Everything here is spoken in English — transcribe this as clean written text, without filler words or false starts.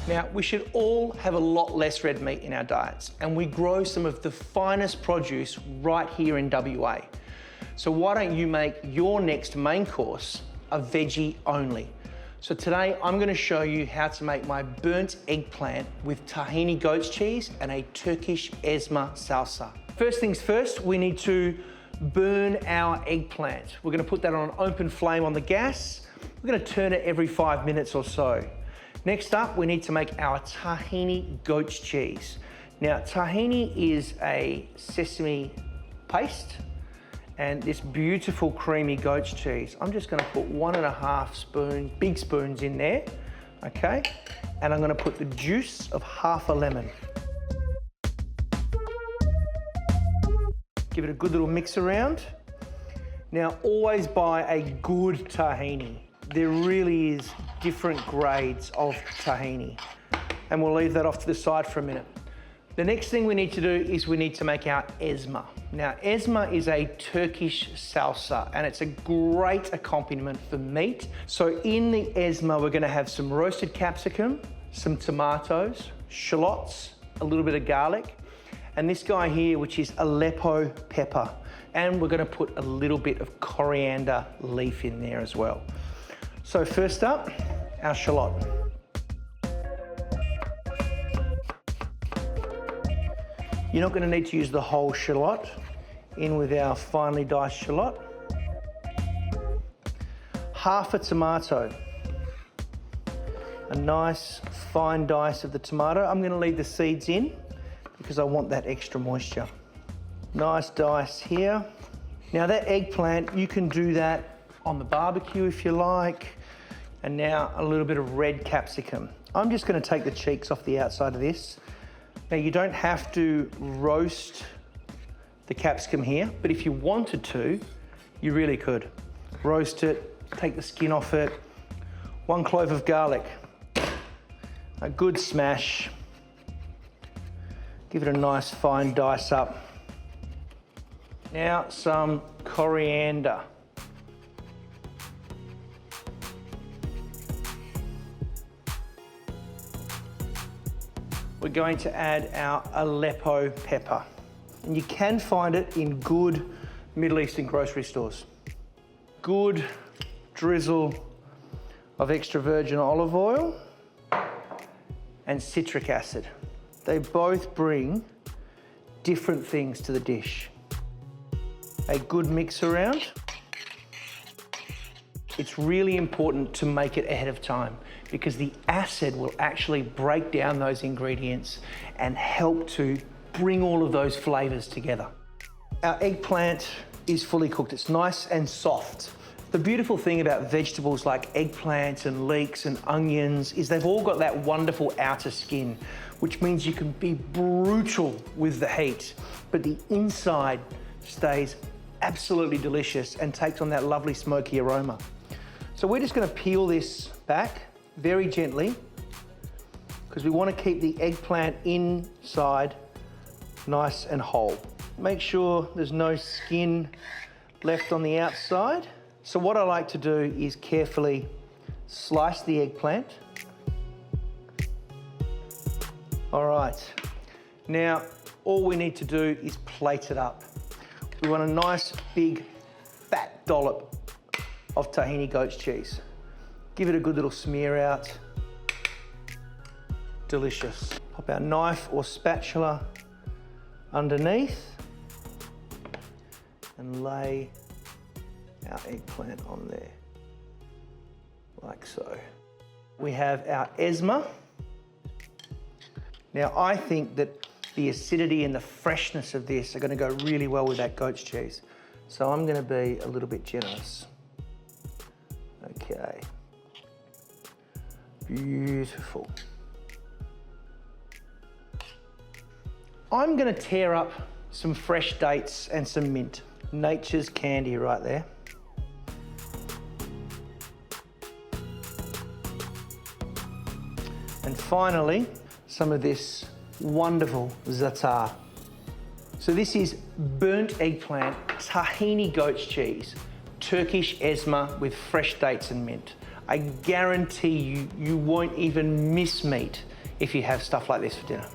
Now, we should all have a lot less red meat in our diets, and we grow some of the finest produce right here in WA. So why don't you make your next main course a veggie only? So today I'm going to show you how to make my burnt eggplant with tahini goat's cheese and a Turkish Ezme salsa. First things first, we need to burn our eggplant. We're going to put that on an open flame on the gas. We're going to turn it every 5 minutes or so. Next up, we need to make our tahini goat's cheese. Now, tahini is a sesame paste and this beautiful creamy goat's cheese. I'm just gonna put 1.5 big spoons in there, okay? And I'm gonna put the juice of half a lemon. Give it a good little mix around. Now, always buy a good tahini. There really is different grades of tahini. And we'll leave that off to the side for a minute. The next thing we need to do is we need to make our ezme. Now, ezme is a Turkish salsa, and it's a great accompaniment for meat. So in the ezme, we're gonna have some roasted capsicum, some tomatoes, shallots, a little bit of garlic, and this guy here, which is aleppo pepper. And we're gonna put a little bit of coriander leaf in there as well. So first up, our shallot. You're not going to need to use the whole shallot. In with our finely diced shallot. Half a tomato. A nice fine dice of the tomato. I'm going to leave the seeds in because I want that extra moisture. Nice dice here. Now that eggplant, you can do that on the barbecue if you like. And now a little bit of red capsicum. I'm just going to take the cheeks off the outside of this. Now you don't have to roast the capsicum here, but if you wanted to, you really could. Roast it, take the skin off it. 1 clove of garlic, a good smash. Give it a nice fine dice up. Now some coriander. We're going to add our aleppo pepper. And you can find it in good Middle Eastern grocery stores. Good drizzle of extra virgin olive oil and citric acid. They both bring different things to the dish. A good mix around. It's really important to make it ahead of time because the acid will actually break down those ingredients and help to bring all of those flavors together. Our eggplant is fully cooked. It's nice and soft. The beautiful thing about vegetables like eggplants and leeks and onions is they've all got that wonderful outer skin, which means you can be brutal with the heat, but the inside stays absolutely delicious and takes on that lovely smoky aroma. So we're just going to peel this back very gently because we want to keep the eggplant inside nice and whole. Make sure there's no skin left on the outside. So what I like to do is carefully slice the eggplant. All right, now all we need to do is plate it up. We want a nice big fat dollop of tahini goat's cheese. Give it a good little smear out. Delicious. Pop our knife or spatula underneath and lay our eggplant on there, like so. We have our ezme. Now I think that the acidity and the freshness of this are going to go really well with that goat's cheese. So I'm going to be a little bit generous. Okay. Beautiful. I'm going to tear up some fresh dates and some mint. Nature's candy right there. And finally, some of this wonderful za'atar. So this is burnt eggplant, tahini goat's cheese, Turkish ezme with fresh dates and mint. I guarantee you, you won't even miss meat if you have stuff like this for dinner.